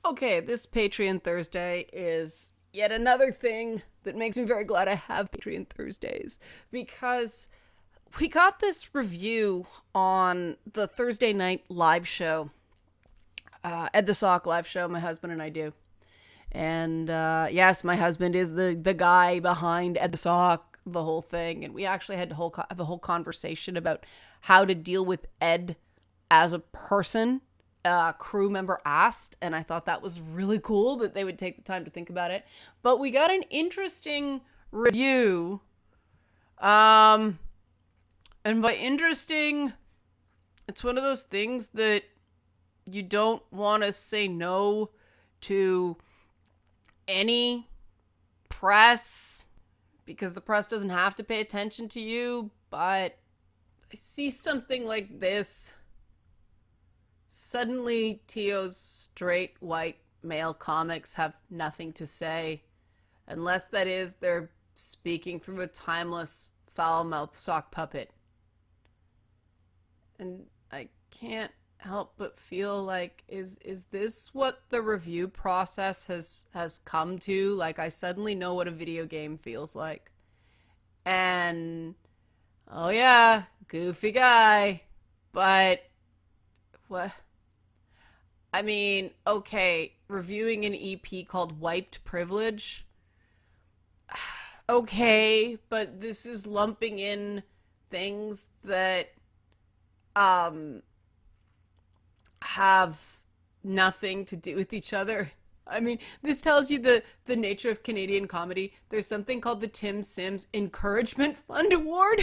Okay, this Patreon Thursday is yet another thing that makes me very glad I have Patreon Thursdays because we got this review on the Thursday night live show, Ed the Sock live show my husband and I do. And yes, my husband is the guy behind Ed the Sock, the whole thing. And we actually had to have a whole conversation about how to deal with Ed as a person. Crew member asked, and I thought that was really cool that they would take the time to think about it. But we got an interesting review. And by interesting, it's one of those things that you don't want to say no to any press because the press doesn't have to pay attention to you. But I see something like this. Suddenly, Tio's straight white male comics have nothing to say, unless that is they're speaking through a timeless, foul-mouthed sock puppet. And I can't help but feel like, is this what the review process has come to? Like, I suddenly know what a video game feels like. And, oh yeah, goofy guy, but what? I mean, okay, reviewing an EP called Wiped Privilege. Okay, but this is lumping in things that have nothing to do with each other. I mean, this tells you the nature of Canadian comedy. There's something called the Tim Sims Encouragement Fund Award.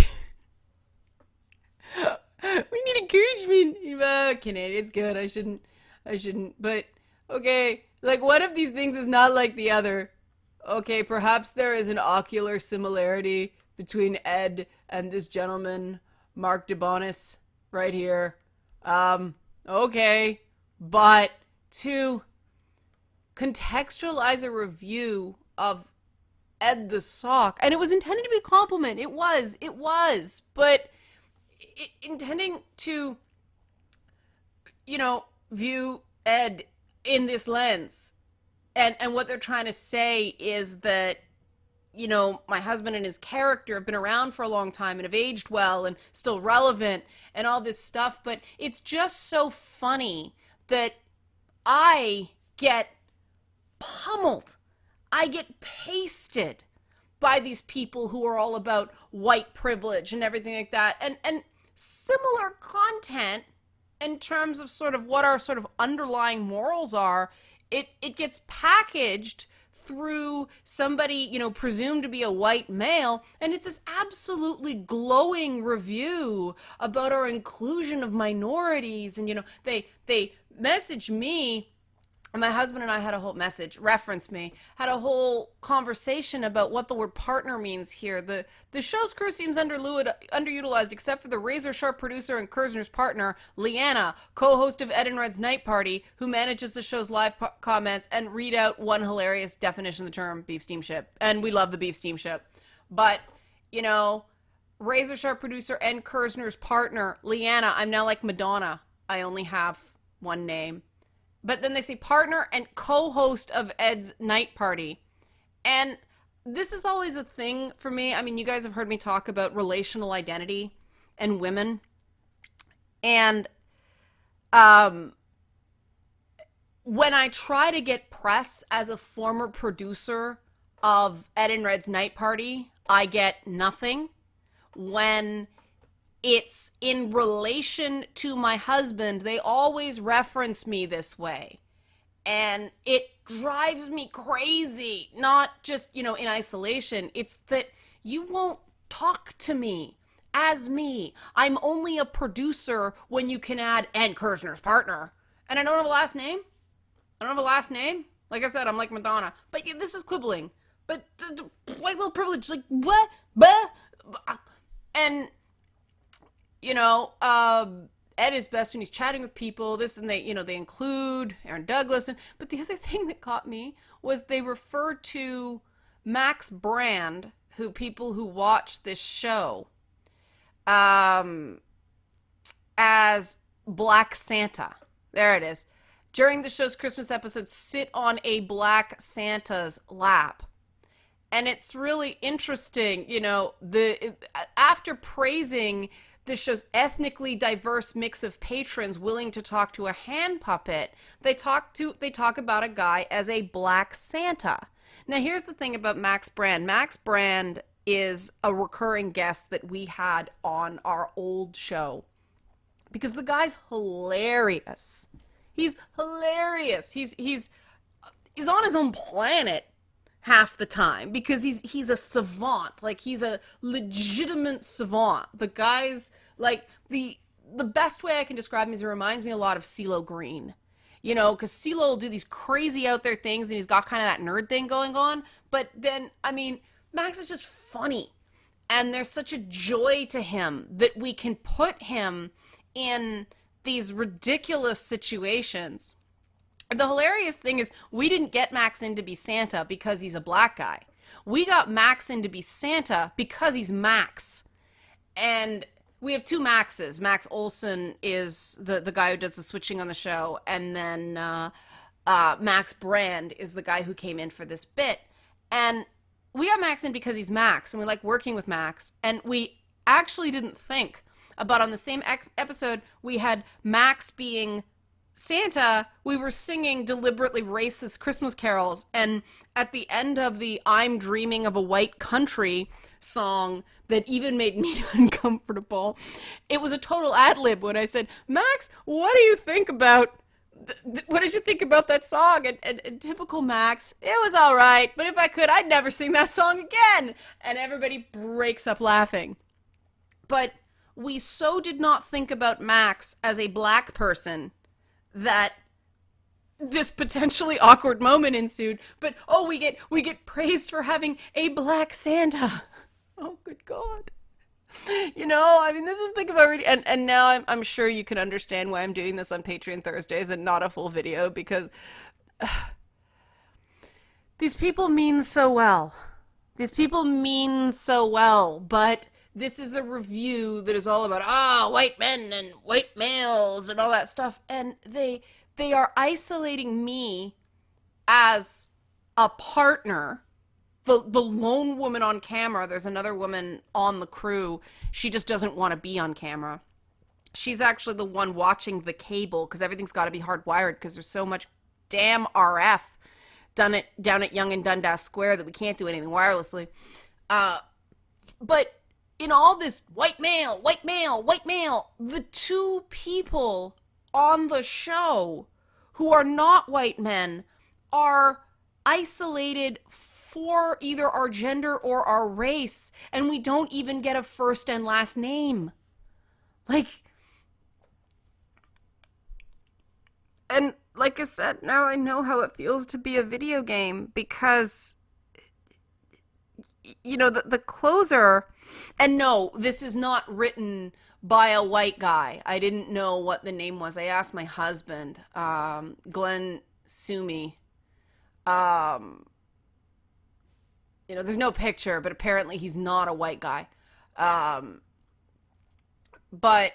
We need encouragement. Canadian's good. I shouldn't. But, okay, like, one of these things is not like the other. Okay, perhaps there is an ocular similarity between Ed and this gentleman, Mark DeBonis, right here. Okay, but to contextualize a review of Ed the Sock, and it was intended to be a compliment. It was, but intending to, view Ed in this lens. And what they're trying to say is that, my husband and his character have been around for a long time and have aged well and still relevant and all this stuff. But it's just so funny that I get pummeled. I get pasted by these people who are all about white privilege and everything like that. And similar content in terms of sort of what our sort of underlying morals are, it gets packaged through somebody, presumed to be a white male, and it's this absolutely glowing review about our inclusion of minorities. And, they message me, and my husband and I had a whole had a whole conversation about what the word partner means here. The show's crew seems underutilized except for the razor-sharp producer and Kerzner's partner, Leanna, co-host of Ed and Red's Night Party, who manages the show's live comments and read out one hilarious definition of the term beef steamship. And we love the beef steamship. But, razor-sharp producer and Kerzner's partner, Leanna, I'm now like Madonna. I only have one name. But then they say partner and co-host of Ed's Night Party. And this is always a thing for me. I mean, you guys have heard me talk about relational identity and women. And when I try to get press as a former producer of Ed and Red's Night Party, I get nothing. When it's in relation to my husband, they always reference me this way. And it drives me crazy. Not just, in isolation. It's that you won't talk to me as me. I'm only a producer when you can add and Kerzner's partner. And I don't have a last name. Like I said, I'm like Madonna. But this is quibbling. But white male privilege, like, what? And Ed is best when he's chatting with people, this, and they include Aaron Douglas. But the other thing that caught me was they refer to Max Brand, people who watch this show, as Black Santa. There it is. during the show's Christmas episode, sit on a black Santa's lap. And it's really interesting, after praising the show's ethnically diverse mix of patrons willing to talk to a hand puppet, they talk about a guy as a black Santa. Now, here's the thing about Max Brand. Max Brand is a recurring guest that we had on our old show because the guy's hilarious. He's hilarious. He's on his own planet half the time because he's a savant. Like, he's a legitimate savant. The guy's like the best way I can describe him is he reminds me a lot of CeeLo Green. Because CeeLo will do these crazy out there things and he's got kind of that nerd thing going on. But then, Max is just funny. And there's such a joy to him that we can put him in these ridiculous situations. The hilarious thing is we didn't get Max in to be Santa because he's a black guy. We got Max in to be Santa because he's Max. And we have two Maxes. Max Olson is the guy who does the switching on the show. And then Max Brand is the guy who came in for this bit. And we got Max in because he's Max. And we like working with Max. And we actually didn't think about on the same episode, we had Max being Santa. We were singing deliberately racist Christmas carols. And at the end of the I'm Dreaming of a White Country song that even made me uncomfortable, it was a total ad-lib when I said, Max, what did you think about that song? And typical Max, it was all right, but if I could, I'd never sing that song again. And everybody breaks up laughing. But we so did not think about Max as a black person that this potentially awkward moment ensued. But we get praised for having a black Santa. Oh, good God. This is the thing about reading, and now I'm sure you can understand why I'm doing this on Patreon Thursdays and not a full video, because these people mean so well. But this is a review that is all about, white men and white males and all that stuff. And they are isolating me as a partner, the lone woman on camera. There's another woman on the crew. She just doesn't want to be on camera. She's actually the one watching the cable because everything's got to be hardwired because there's so much damn RF down at Yonge and Dundas Square that we can't do anything wirelessly. But in all this white male, the two people on the show who are not white men are isolated for either our gender or our race, and we don't even get a first and last name. And like I said, now I know how it feels to be a video game because, the closer, and no, this is not written by a white guy. I didn't know what the name was. I asked my husband, Glenn Sumi. There's no picture, but apparently he's not a white guy. But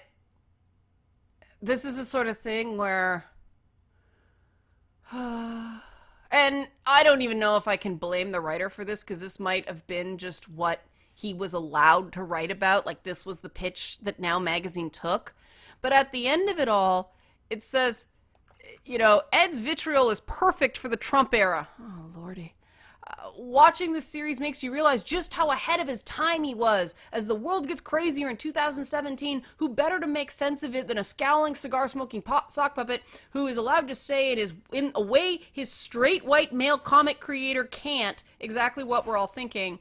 this is a sort of thing where, and I don't even know if I can blame the writer for this, because this might have been just what he was allowed to write about. Like, this was the pitch that Now Magazine took. But at the end of it all, it says, Ed's vitriol is perfect for the Trump era. Oh, Lordy. Watching this series makes you realize just how ahead of his time he was. As the world gets crazier in 2017, who better to make sense of it than a scowling, cigar-smoking sock puppet who is allowed to say it is in a way his straight white male comic creator can't, exactly what we're all thinking.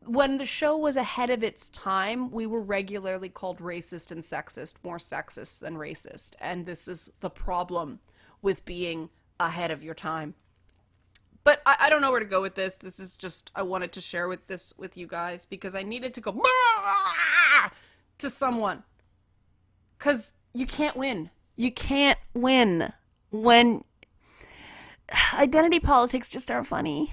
When the show was ahead of its time, we were regularly called racist and sexist, more sexist than racist. And this is the problem with being ahead of your time. But I don't know where to go with this. This is just, I wanted to share this with you guys because I needed to go to someone. Because you can't win. You can't win when identity politics just aren't funny.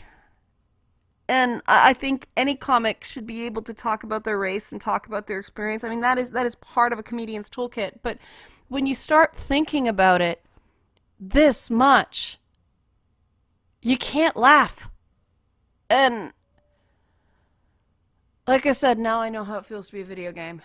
And I think any comic should be able to talk about their race and talk about their experience. I mean, that is part of a comedian's toolkit. But when you start thinking about it, this much, you can't laugh. And like I said, now I know how it feels to be a video game.